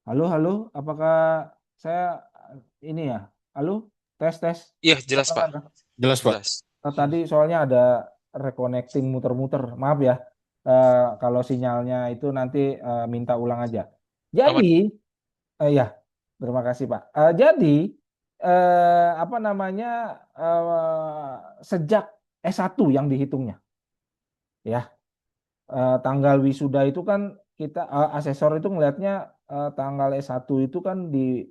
Halo, halo, apakah saya ini ya? Halo, tes tes. Iya, jelas Pak. Kedengaran, Kak? Jelas, Pak. Jelas. Tadi soalnya ada reconnecting muter-muter. Maaf ya, kalau sinyalnya itu nanti minta ulang aja. Jadi, Aman. ya, terima kasih Pak. Jadi, apa namanya, sejak S1 yang dihitungnya, ya, tanggal wisuda itu kan kita asesor itu ngelihatnya tanggal S1 itu kan di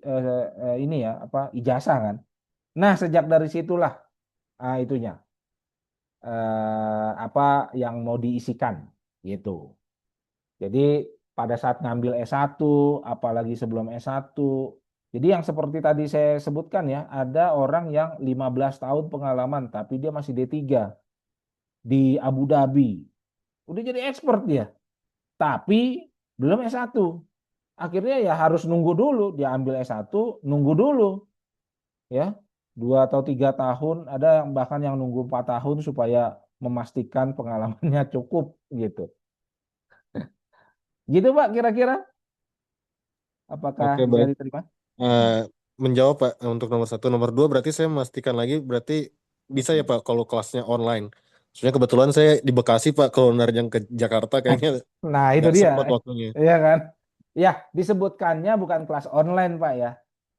ini ya apa ijazah kan. Nah, sejak dari situlah itunya apa yang mau diisikan gitu. Jadi pada saat ngambil S1 apalagi sebelum S1 jadi yang seperti tadi saya sebutkan ya, ada orang yang 15 tahun pengalaman tapi dia masih D3 di Abu Dhabi. Udah jadi expert dia, tapi belum S1. Akhirnya ya harus nunggu dulu, dia ambil S1, nunggu dulu ya. 2 atau 3 tahun, ada yang bahkan yang nunggu 4 tahun supaya memastikan pengalamannya cukup gitu. Gitu Pak, kira-kira apakah Oke, bisa baik. diterima? Eh, menjawab, Pak, untuk nomor satu. Nomor dua, berarti saya memastikan lagi, berarti bisa ya, Mm-mm. Pak, kalau kelasnya online. Soalnya kebetulan saya di Bekasi, Pak, kalau yang ke Jakarta kayaknya Nah, itu nggak dia. sempat waktunya. Iya kan? Ya, disebutkannya bukan kelas online, Pak ya.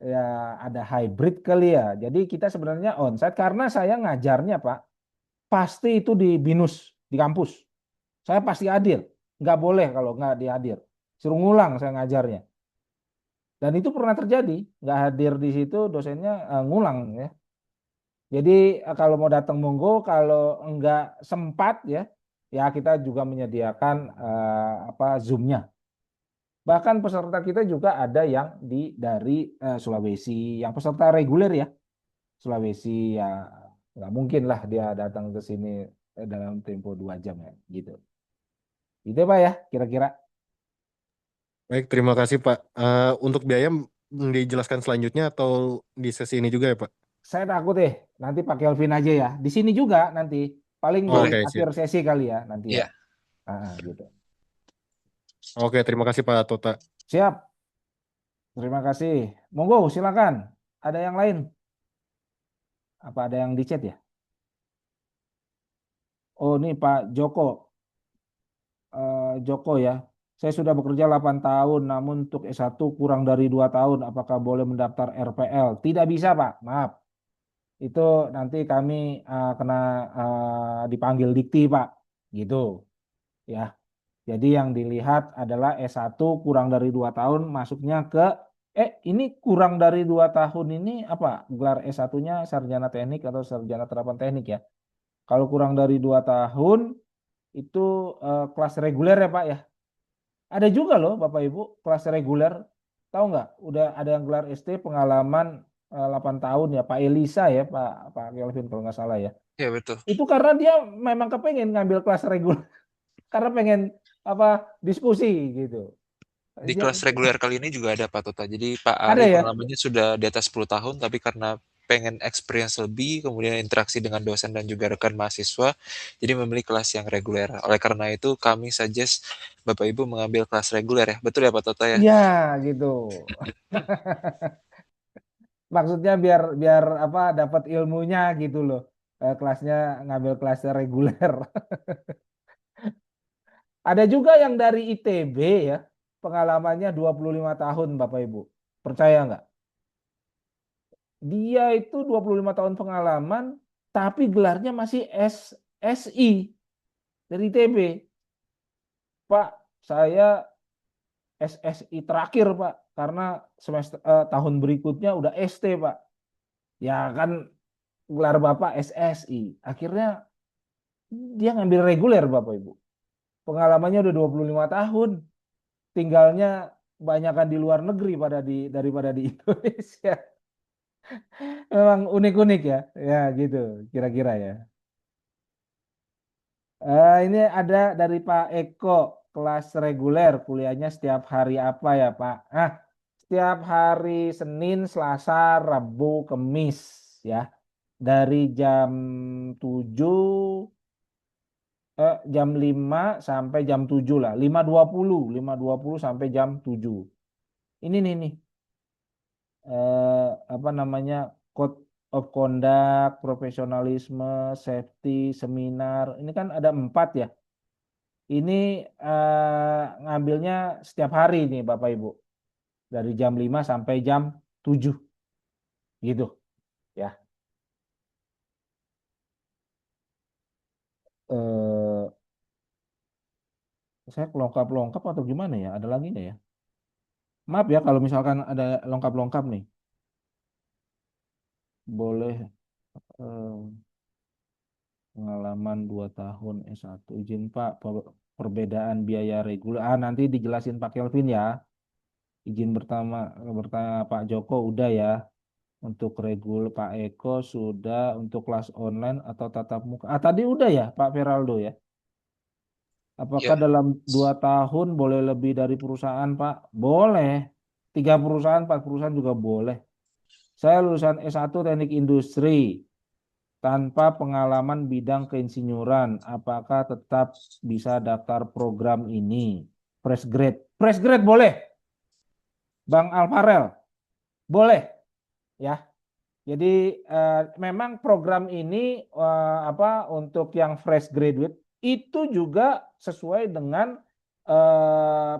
Ya, ada hybrid kali ya. Jadi kita sebenarnya onsite karena saya ngajarnya, Pak, pasti itu di BINUS, di kampus. Saya pasti hadir. Nggak boleh kalau nggak dihadir. Suruh ngulang saya ngajarnya. Dan itu pernah terjadi. Nggak hadir di situ dosennya ngulang ya. Jadi kalau mau datang monggo, kalau nggak sempat ya, ya kita juga menyediakan apa Zoom-nya. Bahkan peserta kita juga ada yang dari Sulawesi, yang peserta reguler ya, Sulawesi ya nggak mungkin lah dia datang ke sini dalam tempo 2 jam ya, gitu. Itu Pak ya, kira-kira. Baik, terima kasih, Pak. Untuk biaya dijelaskan selanjutnya atau di sesi ini juga ya, Pak? Saya takut nanti Pak Kelvin aja ya. Di sini juga nanti, paling di Boleh. Oke, akhir siap. sesi kali ya nanti ya. Iya. Gitu. Oke, terima kasih, Pak Tota. Siap, terima kasih. Monggo, silakan. Ada yang lain? Apa ada yang di chat ya? Oh, ini Pak Joko. Joko ya. Saya sudah bekerja 8 tahun, namun untuk S1 kurang dari 2 tahun. Apakah boleh mendaftar RPL? Tidak bisa, Pak. Maaf. Itu nanti kami kena dipanggil dikti, Pak. Gitu. Ya. Jadi yang dilihat adalah S1 kurang dari 2 tahun, masuknya ke ini kurang dari 2 tahun ini apa? Gelar S1-nya sarjana teknik atau sarjana terapan teknik ya. Kalau kurang dari 2 tahun itu kelas reguler ya, Pak ya. Ada juga loh Bapak Ibu kelas reguler. Tahu nggak? Udah ada yang gelar ST pengalaman 8 tahun ya Pak Elisa ya Pak Kelvin kalau nggak salah ya. Iya, betul. Itu karena dia memang kepengen ngambil kelas reguler karena pengen apa diskusi gitu. Di Dia kelas reguler kali ini juga ada Pak Tota. Jadi Pak ada Ari ya. pengalamannya sudah di atas 10 tahun, tapi karena pengen experience lebih, kemudian interaksi dengan dosen dan juga rekan mahasiswa, jadi memilih kelas yang reguler. Oleh karena itu, kami suggest Bapak Ibu mengambil kelas reguler ya. Betul ya Pak Tota ya? Iya gitu. Maksudnya biar biar apa dapat ilmunya gitu loh. Kelasnya ngambil kelas reguler. Ada juga yang dari ITB ya, pengalamannya 25 tahun Bapak Ibu. Percaya nggak? Dia itu 25 tahun pengalaman, tapi gelarnya masih SSI dari ITB. Pak, saya SSI terakhir Pak, karena semester tahun berikutnya udah ST Pak. Ya kan gelar Bapak SSI. Akhirnya dia ngambil reguler Bapak Ibu. Pengalamannya udah 25 tahun. Tinggalnya banyakkan di luar negeri daripada di Indonesia. Memang unik-unik ya. Ya gitu kira-kira ya. Ini ada dari Pak Eko, kelas reguler, kuliahnya setiap hari apa ya Pak? Setiap hari Senin, Selasa, Rabu, Kemis ya. Dari jam 7, jam 5 sampai jam 7 lah. 5.20 sampai jam 7. Ini nih, apa namanya, code of conduct, profesionalisme, safety, seminar. Ini kan ada 4 ya. Ini ngambilnya setiap hari nih Bapak Ibu. Dari jam 5 sampai jam 7 gitu ya. Eh, saya lengkap atau gimana ya? Ada lagi nggak ya? Maaf ya kalau misalkan ada lengkap nih. Boleh eh, pengalaman 2 tahun S1. Izin Pak, perbedaan biaya reguler. Nanti dijelasin Pak Kelvin ya. Izin bertanya Pak Joko udah ya. Untuk regul Pak Eko sudah, untuk kelas online atau tatap muka. Tadi udah ya Pak Feraldo ya. Ya, Apakah dalam 2 tahun boleh lebih dari perusahaan Pak? Boleh. 3 perusahaan, 4 perusahaan juga boleh. Saya lulusan S1 Teknik Industri tanpa pengalaman bidang keinsinyuran. Apakah tetap bisa daftar program ini? Fresh grade. Fresh grade boleh. Bang Alfarel, boleh ya. Jadi memang program ini apa untuk yang fresh graduate itu juga sesuai dengan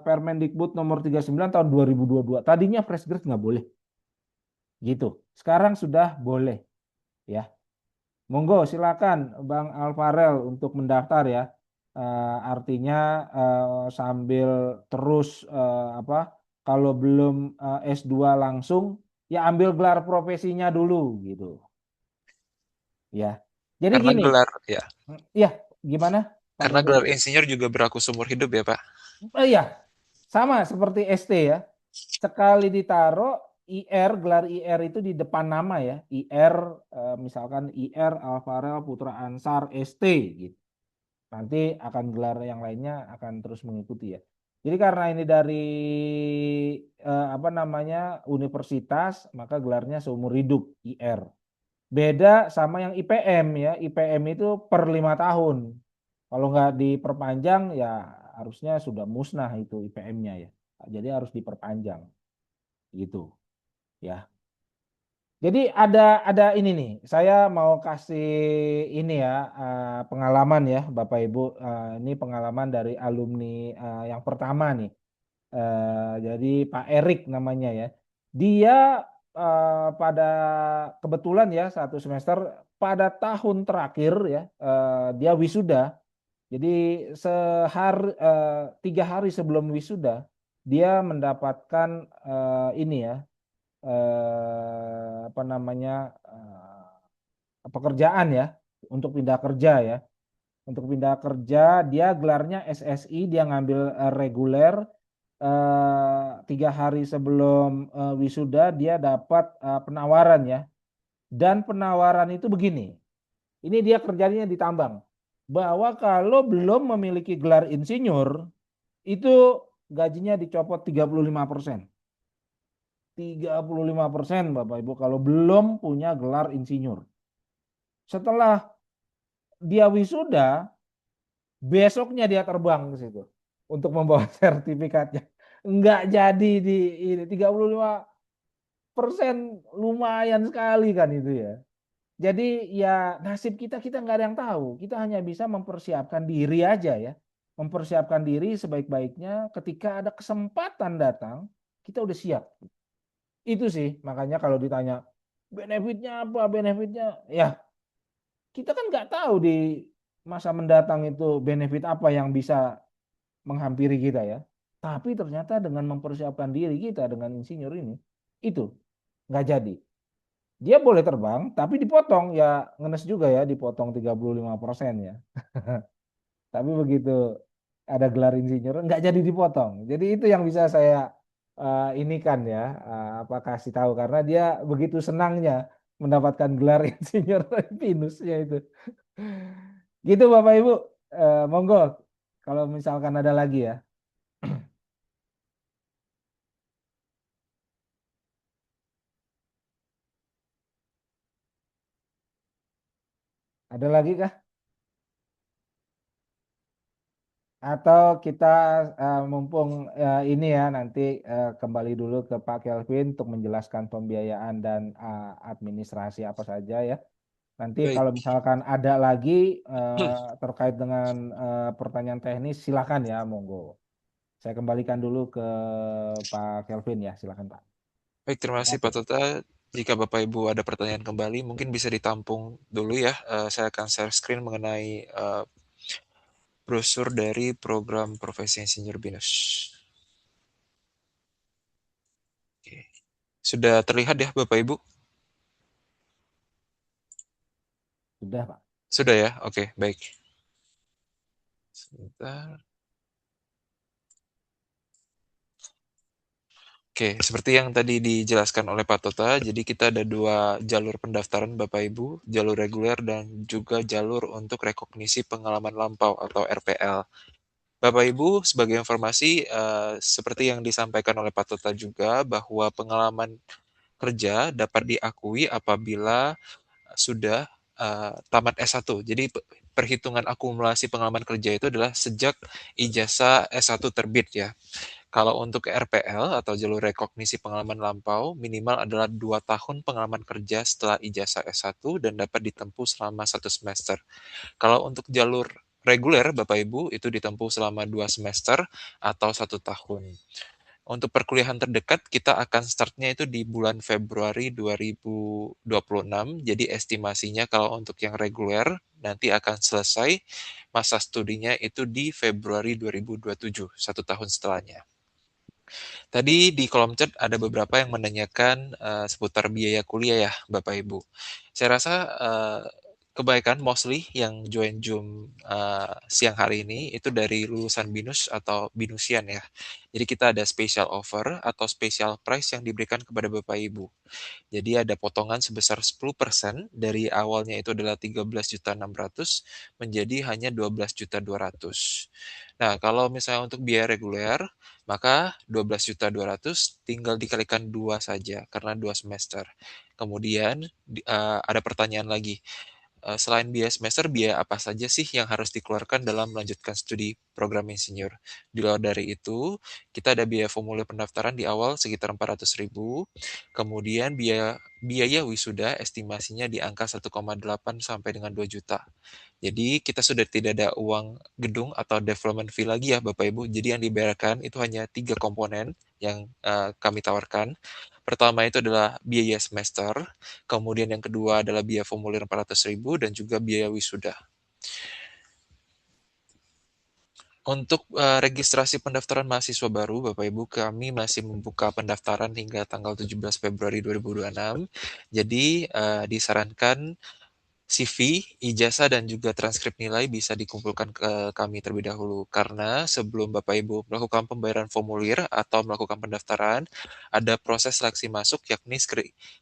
Permendikbud nomor 39 tahun 2022. Tadinya fresh grade nggak boleh, gitu. Sekarang sudah boleh, ya. Monggo silakan Bang Alfarel untuk mendaftar ya. Artinya sambil terus apa? Kalau belum S2 langsung, ya ambil gelar profesinya dulu, gitu. Ya. Jadi karena gini, gelar ya, ya gimana Pak karena Bapak gelar Ibu? insinyur juga berlaku seumur hidup ya, Pak. Iya, sama seperti ST ya. Sekali ditaruh IR, gelar IR itu di depan nama ya. IR, misalkan IR Alfarel Putra Ansar ST gitu. Nanti akan gelar yang lainnya akan terus mengikuti ya. Jadi karena ini dari apa namanya universitas, maka gelarnya seumur hidup IR. Beda sama yang IPM ya. IPM itu per 5 tahun. Kalau nggak diperpanjang ya harusnya sudah musnah itu IPM-nya ya. Jadi harus diperpanjang gitu ya. Jadi ada ini nih. Saya mau kasih ini ya pengalaman ya Bapak Ibu. Ini pengalaman dari alumni yang pertama nih. Jadi Pak Erik namanya ya. Dia pada kebetulan ya 1 semester pada tahun terakhir ya dia wisuda. Jadi 3 hari sebelum wisuda dia mendapatkan ini ya apa namanya pekerjaan ya untuk pindah kerja ya. Untuk pindah kerja dia gelarnya SSI, dia ngambil reguler 3 hari sebelum wisuda dia dapat penawaran ya. Dan penawaran itu begini, ini dia kerjanya di tambang, bahwa kalau belum memiliki gelar insinyur itu gajinya dicopot 35%. 35% Bapak Ibu kalau belum punya gelar insinyur. Setelah dia wisuda, besoknya dia terbang ke situ untuk membawa sertifikatnya. Enggak jadi di ini 35% lumayan sekali kan itu ya. Jadi ya nasib kita nggak ada yang tahu. Kita hanya bisa mempersiapkan diri aja ya. Mempersiapkan diri sebaik-baiknya ketika ada kesempatan datang, kita udah siap. Itu sih makanya kalau ditanya benefitnya apa, benefitnya ya kita kan nggak tahu di masa mendatang itu benefit apa yang bisa menghampiri kita ya. Tapi ternyata dengan mempersiapkan diri kita dengan insinyur ini, itu nggak jadi. Dia boleh terbang, tapi dipotong ya ngenes juga ya, dipotong 35% ya. Tapi begitu ada gelar insinyur nggak jadi dipotong. Jadi itu yang bisa saya ini kan ya, apa kasih tahu karena dia begitu senangnya mendapatkan gelar insinyur pinusnya itu. Gitu Bapak Ibu. Monggo kalau misalkan ada lagi ya. Ada lagi kah? Atau kita mumpung ini ya nanti kembali dulu ke Pak Kelvin untuk menjelaskan pembiayaan dan administrasi apa saja ya. Nanti Baik. kalau misalkan ada lagi terkait dengan pertanyaan teknis silakan ya, monggo. Saya kembalikan dulu ke Pak Kelvin ya, silakan Pak. Baik, terima Terima kasih Pak kasih. Tota. Jika Bapak Ibu ada pertanyaan kembali, mungkin bisa ditampung dulu ya. Saya akan share screen mengenai brosur dari program Profesi Insinyur BINUS. Oke. Sudah terlihat ya Bapak Ibu? Sudah Pak. Sudah ya? Oke, baik. Sebentar. Oke, seperti yang tadi dijelaskan oleh Pak Tota, jadi kita ada dua jalur pendaftaran Bapak Ibu, jalur reguler dan juga jalur untuk rekognisi pengalaman lampau atau RPL. Bapak Ibu, sebagai informasi, seperti yang disampaikan oleh Pak Tota juga, bahwa pengalaman kerja dapat diakui apabila sudah tamat S1. Jadi perhitungan akumulasi pengalaman kerja itu adalah sejak ijazah S1 terbit ya. Kalau untuk RPL atau jalur rekognisi pengalaman lampau, minimal adalah 2 tahun pengalaman kerja setelah ijazah S1 dan dapat ditempuh selama 1 semester. Kalau untuk jalur reguler, Bapak Ibu, itu ditempuh selama 2 semester atau 1 tahun. Untuk perkuliahan terdekat, kita akan startnya itu di bulan Februari 2026. Jadi estimasinya kalau untuk yang reguler, nanti akan selesai masa studinya itu di Februari 2027, 1 tahun setelahnya. Tadi di kolom chat ada beberapa yang menanyakan seputar biaya kuliah ya, Bapak Ibu. Saya rasa kebaikan mostly yang join Zoom siang hari ini itu dari lulusan BINUS atau BINUSian ya. Jadi kita ada special offer atau special price yang diberikan kepada Bapak Ibu. Jadi ada potongan sebesar 10% dari awalnya itu adalah 13.600 menjadi hanya 12.200. Nah, kalau misalnya untuk biaya reguler, maka 12.200 tinggal dikalikan 2 saja karena 2 semester. Kemudian ada pertanyaan lagi, selain biaya semester, biaya apa saja sih yang harus dikeluarkan dalam melanjutkan studi program insinyur? Di luar dari itu, kita ada biaya formulir pendaftaran di awal sekitar 400.000, kemudian biaya wisuda estimasinya di angka 1,8 sampai dengan 2 juta. Jadi kita sudah tidak ada uang gedung atau development fee lagi ya Bapak Ibu. Jadi yang dibayarkan itu hanya 3 komponen yang kami tawarkan. Pertama itu adalah biaya semester, kemudian yang kedua adalah biaya formulir 400.000 dan juga biaya wisuda. Untuk registrasi pendaftaran mahasiswa baru, Bapak Ibu, kami masih membuka pendaftaran hingga tanggal 17 Februari 2026. Jadi disarankan CV, ijazah, dan juga transkrip nilai bisa dikumpulkan ke kami terlebih dahulu. Karena sebelum Bapak Ibu melakukan pembayaran formulir atau melakukan pendaftaran, ada proses seleksi masuk yakni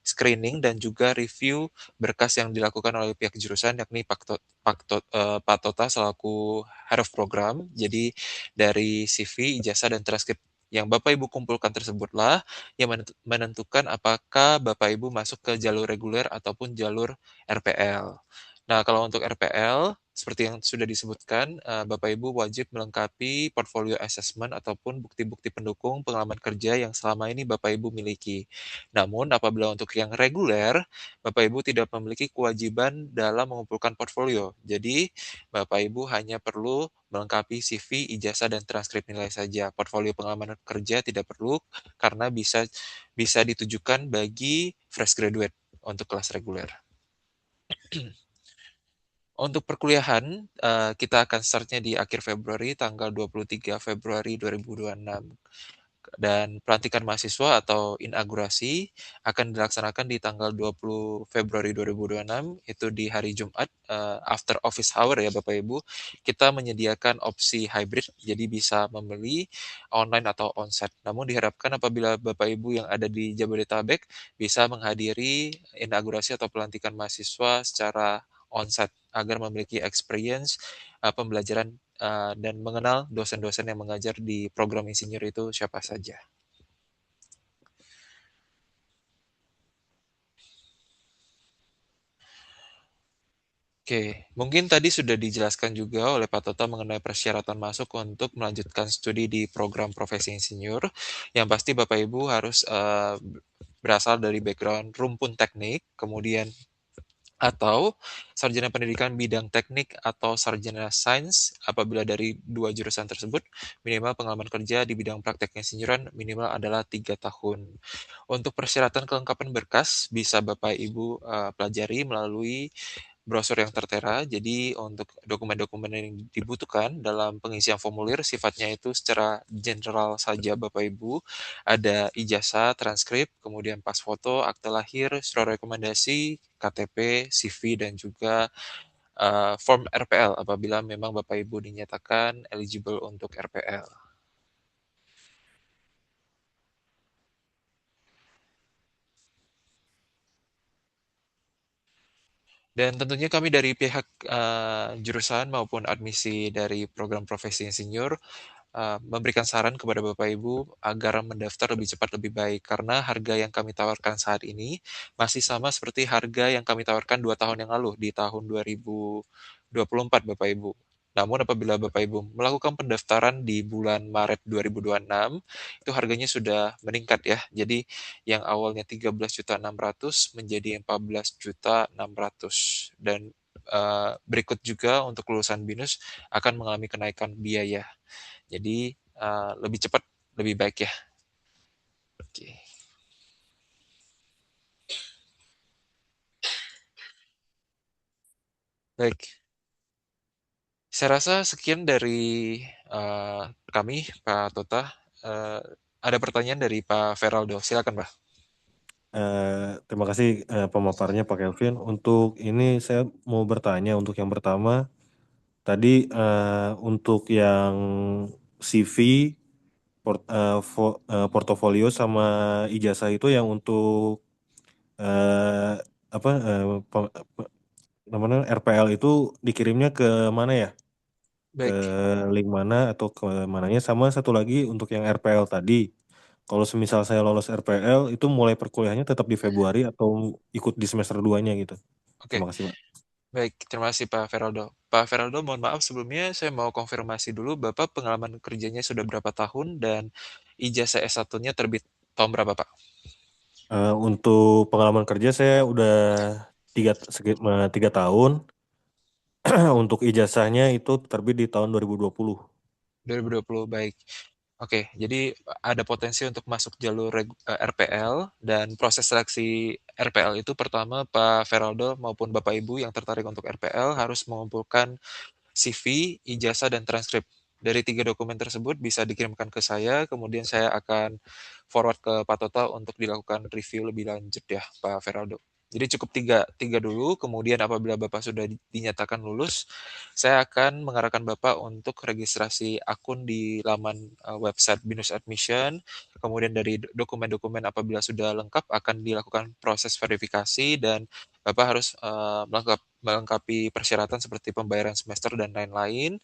screening dan juga review berkas yang dilakukan oleh pihak jurusan yakni Pak Tota selaku Head of Program. Jadi dari CV, ijazah, dan transkrip yang Bapak Ibu kumpulkan tersebutlah yang menentukan apakah Bapak Ibu masuk ke jalur reguler ataupun jalur RPL. Nah, kalau untuk RPL, seperti yang sudah disebutkan, Bapak Ibu wajib melengkapi portfolio assessment ataupun bukti-bukti pendukung pengalaman kerja yang selama ini Bapak Ibu miliki. Namun, apabila untuk yang reguler, Bapak Ibu tidak memiliki kewajiban dalam mengumpulkan portfolio. Jadi, Bapak Ibu hanya perlu melengkapi CV, ijazah, dan transkrip nilai saja. Portfolio pengalaman kerja tidak perlu karena bisa ditujukan bagi fresh graduate untuk kelas reguler. Untuk perkuliahan, kita akan startnya di akhir Februari, tanggal 23 Februari 2026. Dan pelantikan mahasiswa atau inaugurasi akan dilaksanakan di tanggal 20 Februari 2026, itu di hari Jumat, after office hour ya Bapak Ibu. Kita menyediakan opsi hybrid, jadi bisa membeli online atau onsite. Namun diharapkan apabila Bapak Ibu yang ada di Jabodetabek bisa menghadiri inaugurasi atau pelantikan mahasiswa secara onsite agar memiliki experience pembelajaran dan mengenal dosen-dosen yang mengajar di program insinyur itu siapa saja. Oke, mungkin tadi sudah dijelaskan juga oleh Pak Tota mengenai persyaratan masuk untuk melanjutkan studi di program profesi insinyur. Yang pasti Bapak Ibu harus berasal dari background rumpun teknik, kemudian atau sarjana pendidikan bidang teknik atau sarjana sains apabila dari dua jurusan tersebut minimal pengalaman kerja di bidang praktek insinyuran minimal adalah 3 tahun. Untuk persyaratan kelengkapan berkas bisa Bapak Ibu pelajari melalui brosur yang tertera. Jadi untuk dokumen-dokumen yang dibutuhkan dalam pengisian formulir sifatnya itu secara general saja Bapak Ibu. Ada ijazah, transkrip, kemudian pas foto, akte lahir, surat rekomendasi, KTP, CV, dan juga form RPL apabila memang Bapak Ibu dinyatakan eligible untuk RPL. Dan tentunya kami dari pihak jurusan maupun admisi dari program profesi insinyur memberikan saran kepada Bapak Ibu agar mendaftar lebih cepat lebih baik karena harga yang kami tawarkan saat ini masih sama seperti harga yang kami tawarkan 2 tahun yang lalu di tahun 2024 Bapak Ibu. Namun apabila Bapak Ibu melakukan pendaftaran di bulan Maret 2026, itu harganya sudah meningkat ya. Jadi yang awalnya 13.600.000 menjadi 14.600.000 dan berikut juga untuk lulusan BINUS akan mengalami kenaikan biaya. Jadi lebih cepat, lebih baik ya. Oke. Baik, saya rasa sekian dari kami, Pak Tota. Eh, ada pertanyaan dari Pak Feraldo, silakan Pak. Terima kasih pemaparannya Pak Kelvin. Untuk ini saya mau bertanya untuk yang pertama tadi untuk yang CV, portofolio sama ijazah itu yang untuk eh, apa namanya RPL itu dikirimnya ke mana ya? Ke Baik, link mana atau ke mananya? Sama satu lagi untuk yang RPL tadi. Kalau semisal saya lolos RPL itu mulai perkuliahannya tetap di Februari atau ikut di semester 2-nya gitu. oke. Terima kasih, Pak. Baik, terima kasih Pak Feraldo. Pak Feraldo, mohon maaf sebelumnya saya mau konfirmasi dulu Bapak pengalaman kerjanya sudah berapa tahun dan ijazah S1-nya terbit tahun berapa Pak? Untuk pengalaman kerja saya udah 3 tahun. Untuk ijazahnya itu terbit di tahun 2020. 2020, baik. Oke, jadi ada potensi untuk masuk jalur RPL dan proses seleksi RPL itu pertama Pak Feraldo maupun Bapak Ibu yang tertarik untuk RPL harus mengumpulkan CV, ijazah, dan transkrip. Dari 3 dokumen tersebut bisa dikirimkan ke saya, kemudian saya akan forward ke Pak Tota untuk dilakukan review lebih lanjut ya, Pak Feraldo. Jadi cukup tiga dulu, kemudian apabila Bapak sudah dinyatakan lulus, saya akan mengarahkan Bapak untuk registrasi akun di laman website BINUS Admission, kemudian dari dokumen-dokumen apabila sudah lengkap akan dilakukan proses verifikasi dan Bapak harus melengkapi persyaratan seperti pembayaran semester dan lain-lain.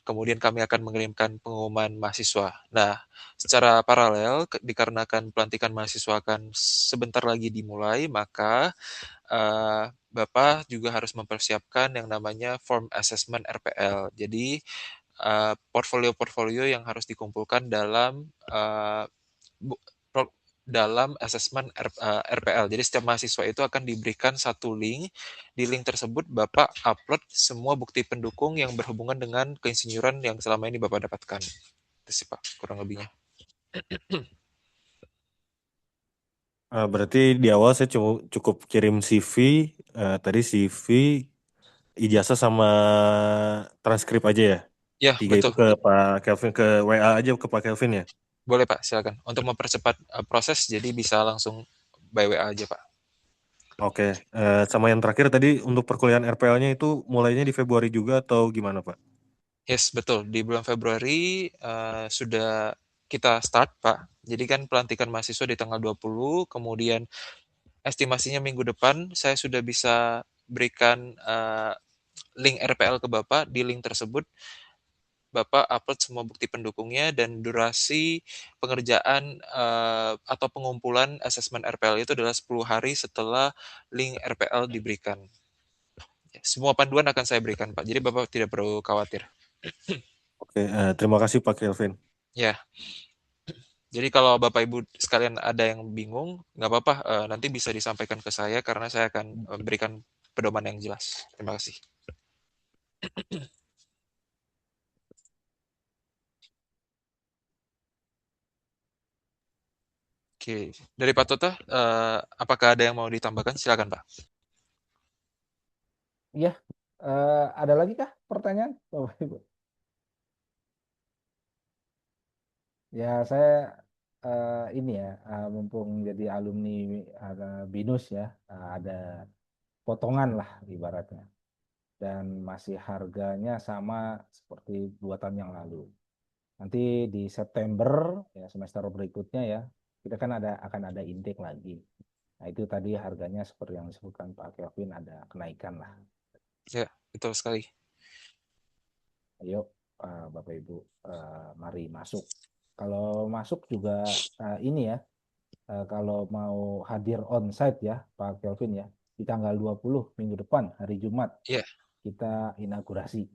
Kemudian kami akan mengirimkan pengumuman mahasiswa. Nah, secara paralel, dikarenakan pelantikan mahasiswa akan sebentar lagi dimulai, maka Bapak juga harus mempersiapkan yang namanya form assessment RPL. Jadi, portfolio-portfolio yang harus dikumpulkan dalam dalam asesmen RPL. Jadi setiap mahasiswa itu akan diberikan satu link. Di link tersebut Bapak upload semua bukti pendukung yang berhubungan dengan keinsinyuran yang selama ini Bapak dapatkan. Itu sih Pak, kurang lebihnya. Berarti di awal saya cukup kirim CV, tadi CV, ijazah sama transkrip aja ya. Ya, Tiga itu betul. ke Pak Kelvin, ke WA aja ke Pak Kelvin ya. Boleh Pak, silakan. Untuk mempercepat proses, jadi bisa langsung by WA aja Pak. Oke, sama yang terakhir tadi untuk perkuliahan RPL-nya itu mulainya di Februari juga atau gimana Pak? Yes, betul. Di bulan Februari sudah kita start, Pak. Jadi kan pelantikan mahasiswa di tanggal 20, kemudian estimasinya minggu depan saya sudah bisa berikan link RPL ke Bapak. Di link tersebut Bapak upload semua bukti pendukungnya dan durasi pengerjaan atau pengumpulan asesmen RPL itu adalah 10 hari setelah link RPL diberikan. Semua panduan akan saya berikan, Pak. Jadi Bapak tidak perlu khawatir. Oke, terima kasih Pak Kelvin. Ya, jadi kalau Bapak Ibu sekalian ada yang bingung, nggak apa-apa, nanti bisa disampaikan ke saya karena saya akan berikan pedoman yang jelas. Terima kasih. Oke, dari Pak Tota, apakah ada yang mau ditambahkan? Silakan, Pak. Iya, ada lagi kah pertanyaan, Bapak Ibu? Ya, saya ini ya, mumpung jadi alumni BINUS ya, ada potongan lah ibaratnya. Dan masih harganya sama seperti 2 tahun yang lalu. Nanti di September ya semester berikutnya ya, kita kan akan ada intake lagi. Nah, itu tadi harganya seperti yang disebutkan Pak Kelvin ada kenaikan lah. Ya, betul sekali. Ayo Bapak Ibu, mari masuk. Kalau masuk juga ini ya, kalau mau hadir onsite ya Pak Kelvin ya, di tanggal 20 minggu depan hari Jumat Ya, kita inaugurasi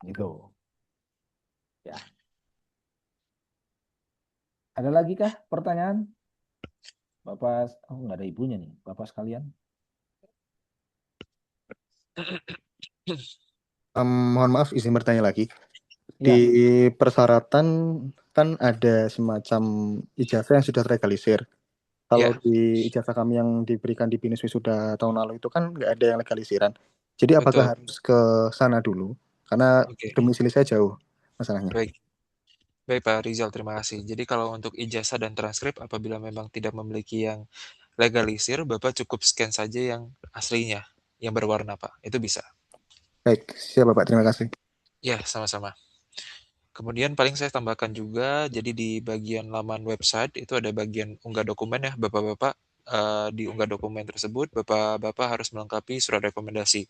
gitu ya. Ada lagi kah pertanyaan? Bapak, oh nggak ada ibunya nih, Bapak sekalian. Mohon maaf, izin bertanya lagi. Di Ya, persyaratan kan ada semacam ijazah yang sudah terlegalisir. Kalau ya, di ijazah kami yang diberikan di BINUS Wisuda tahun lalu itu kan nggak ada yang legalisiran. Jadi betul. apakah harus ke sana dulu? Karena Oke, domisili saya jauh masalahnya. baik. Baik, Pak Rizal, terima kasih. Jadi kalau untuk ijazah dan transkrip, apabila memang tidak memiliki yang legalisir, Bapak cukup scan saja yang aslinya, yang berwarna, Pak. Itu bisa. Baik, siap Bapak, terima kasih. Ya, sama-sama. Kemudian paling saya tambahkan juga, jadi di bagian laman website itu ada bagian unggah dokumen ya, Bapak-Bapak. Di unggah dokumen tersebut, Bapak-Bapak harus melengkapi surat rekomendasi.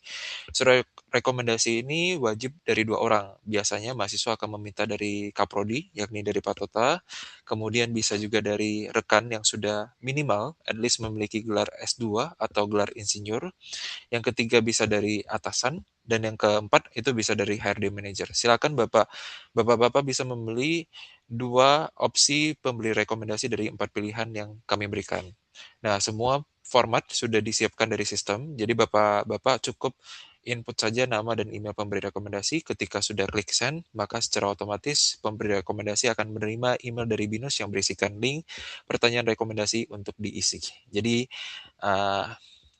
Surat rekomendasi ini wajib dari 2 orang. Biasanya mahasiswa akan meminta dari Kaprodi, yakni dari Pak Tota. Kemudian bisa juga dari rekan yang sudah minimal, at least memiliki gelar S2 atau gelar insinyur. Yang ketiga bisa dari atasan, dan yang keempat itu bisa dari HRD manager. Silakan Bapak-Bapak bisa membeli 2 opsi pembeli rekomendasi dari 4 pilihan yang kami berikan. Nah, semua format sudah disiapkan dari sistem, jadi Bapak-Bapak cukup input saja nama dan email pemberi rekomendasi. Ketika sudah klik send, maka secara otomatis pemberi rekomendasi akan menerima email dari BINUS yang berisikan link pertanyaan rekomendasi untuk diisi. Jadi, uh,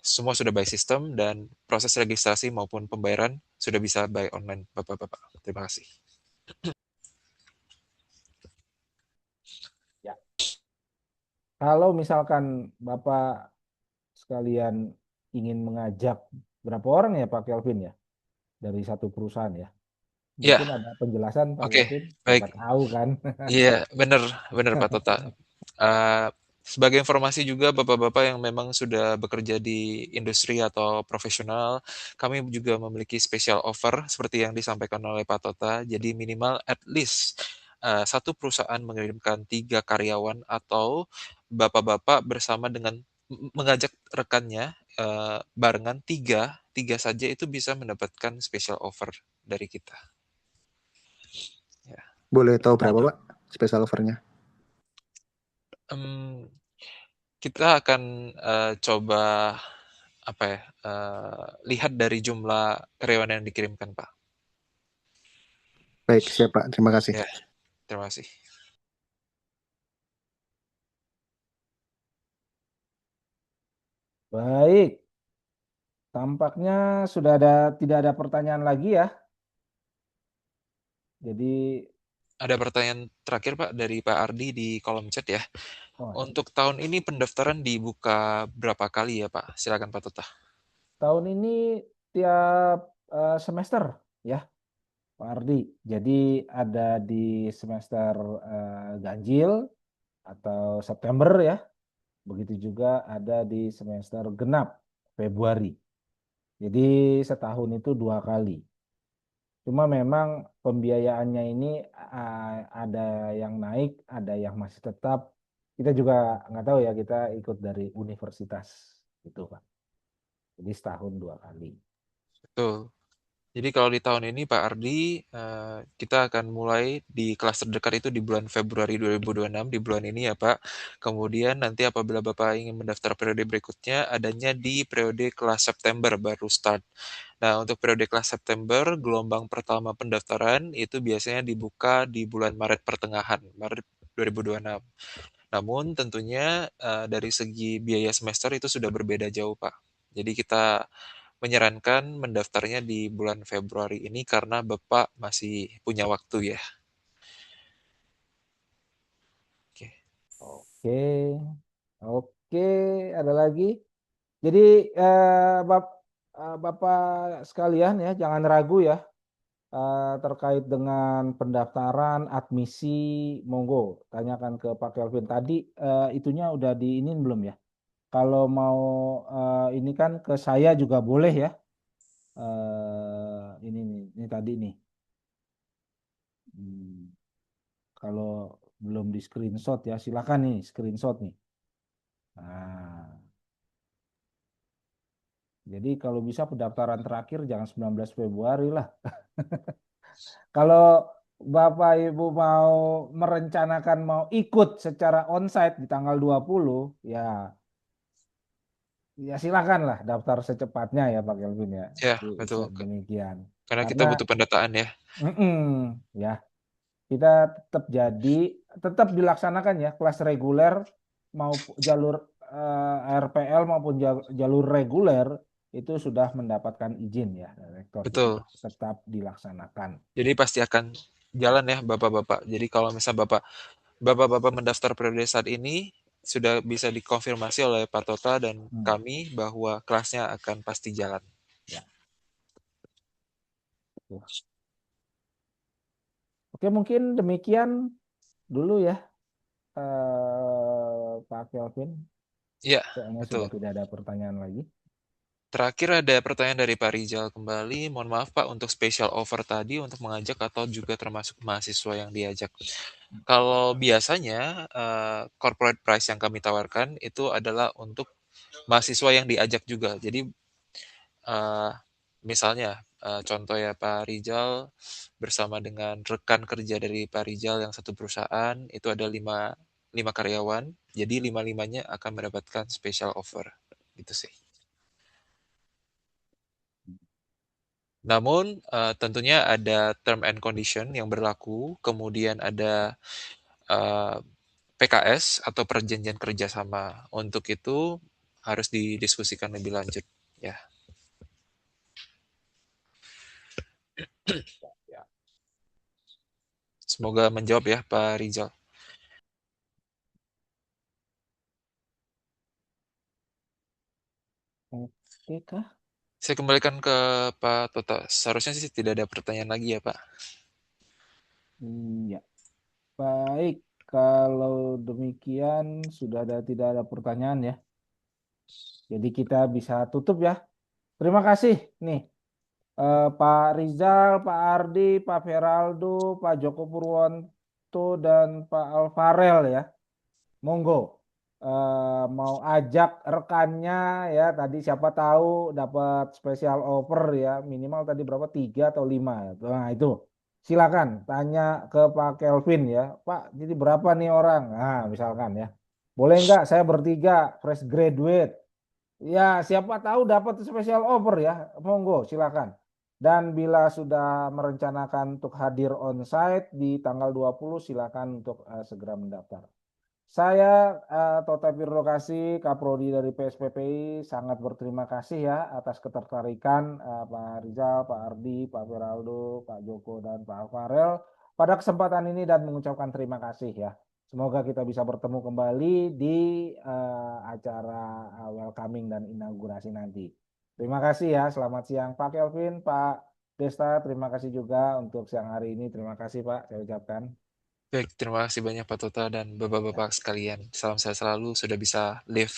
semua sudah by system dan proses registrasi maupun pembayaran sudah bisa by online, Bapak-Bapak. Terima kasih. ya. Kalau misalkan Bapak sekalian ingin mengajak berapa orang ya Pak Kelvin ya dari satu perusahaan ya, Ya, mungkin ada penjelasan Pak oke, Kelvin. baik. Siapa tahu kan? Iya, benar, benar Pak Tota. Uh, Sebagai informasi juga Bapak-Bapak yang memang sudah bekerja di industri atau profesional, kami juga memiliki special offer seperti yang disampaikan oleh Pak Tota. Jadi minimal at least satu perusahaan mengirimkan 3 karyawan atau Bapak-Bapak bersama dengan mengajak rekannya barengan tiga saja itu bisa mendapatkan special offer dari kita. Ya. Boleh tahu berapa Pak special offernya? Kita akan coba apa ya, lihat dari jumlah karyawan yang dikirimkan, Pak. Baik, siap Pak, terima kasih. Ya, terima kasih. Baik, tampaknya sudah tidak ada pertanyaan lagi ya. Jadi, Ada pertanyaan terakhir, Pak, dari Pak Ardi di kolom chat ya. oh, Untuk tahun ini pendaftaran dibuka berapa kali ya, Pak? Silakan Pak Tota. tahun ini tiap semester ya, Pak Ardi. Jadi ada di semester ganjil atau September ya. Begitu juga ada di semester genap Februari. Jadi setahun itu 2 kali. Cuma memang pembiayaannya ini ada yang naik, ada yang masih tetap. Kita juga nggak tahu ya, kita ikut dari universitas itu Pak. Jadi setahun 2 kali. Betul. Jadi kalau di tahun ini Pak Ardi, kita akan mulai di kelas terdekat itu di bulan Februari 2026, di bulan ini ya Pak. Kemudian nanti apabila Bapak ingin mendaftar periode berikutnya, adanya di periode kelas September baru start. Nah, untuk periode kelas September, gelombang pertama pendaftaran itu biasanya dibuka di bulan Maret pertengahan, Maret 2026. Namun tentunya dari segi biaya semester itu sudah berbeda jauh Pak. Jadi kita menyarankan mendaftarnya di bulan Februari ini karena Bapak masih punya waktu ya. Oke. Oke, oke, ada lagi. Jadi Bapak sekalian ya, jangan ragu ya terkait dengan pendaftaran, admisi, monggo tanyakan ke Pak Kelvin. Tadi itunya udah diinin belum ya? Kalau mau ini kan ke saya juga boleh ya. Ini nih, ini tadi nih. Hmm, kalau belum di screenshot ya, silakan nih screenshot nih. Nah, jadi kalau bisa pendaftaran terakhir jangan 19 Februari lah. Kalau Bapak Ibu mau merencanakan mau ikut secara onsite di tanggal 20, ya silakan lah daftar secepatnya ya Pak Kelvin ya. Ya, Jadi betul. demikian. Karena kita Karena butuh pendataan ya. ya kita tetap dilaksanakan ya kelas reguler mau jalur RPL maupun jalur reguler itu sudah mendapatkan izin ya dari rektor. Jadi Betul. tetap dilaksanakan. Jadi pasti akan jalan ya Bapak-bapak. Jadi kalau misal Bapak-bapak mendaftar periode saat ini, sudah bisa dikonfirmasi oleh Pak Tota dan kami bahwa kelasnya akan pasti jalan. Ya. Oke, mungkin demikian dulu ya Pak Kelvin. Iya, Kayaknya sudah betul. tidak ada pertanyaan lagi. Terakhir ada pertanyaan dari Pak Rizal kembali. Mohon maaf Pak untuk special offer tadi untuk mengajak atau juga termasuk mahasiswa yang diajak. Kalau biasanya corporate price yang kami tawarkan itu adalah untuk mahasiswa yang diajak juga. Jadi misalnya contoh ya Pak Rizal bersama dengan rekan kerja dari Pak Rizal yang satu perusahaan itu ada lima karyawan. Jadi lima-limanya akan mendapatkan special offer. Gitu sih. Namun tentunya ada term and condition yang berlaku, kemudian ada PKS atau perjanjian kerjasama. Untuk itu harus didiskusikan lebih lanjut. Ya, Ya. semoga menjawab ya Pak Rizal. Oke kah? Saya kembalikan ke Pak Tota. Seharusnya sih tidak ada pertanyaan lagi ya Pak. Ya. Baik, kalau demikian tidak ada pertanyaan ya. Jadi kita bisa tutup ya. Terima kasih nih Pak Rizal, Pak Ardi, Pak Feraldo, Pak Joko Purwanto dan Pak Alfarel ya. Monggo mau ajak rekannya ya tadi siapa tahu dapat special offer ya minimal tadi berapa 3 atau 5 ya. Nah itu silakan tanya ke Pak Kelvin ya Pak jadi berapa nih orang nah misalkan ya boleh nggak saya bertiga fresh graduate ya siapa tahu dapat special offer ya monggo silakan dan bila sudah merencanakan untuk hadir onsite di tanggal 20 silakan untuk segera mendaftar. Saya Tota Pirlokasi, Kaprodi dari PSPPI, sangat berterima kasih ya atas ketertarikan Pak Rizal, Pak Ardi, Pak Feraldo, Pak Joko, dan Pak Farel pada kesempatan ini dan mengucapkan terima kasih ya. Semoga kita bisa bertemu kembali di acara welcoming dan inaugurasi nanti. Terima kasih ya, selamat siang Pak Kelvin, Pak Desta, terima kasih juga untuk siang hari ini. Terima kasih Pak, saya ucapkan. Baik, terima kasih banyak Pak Tota dan Bapak-bapak sekalian. Salam sehat selalu sudah bisa live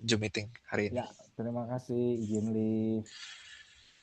Zoom meeting hari ini. Ya, terima kasih izin live.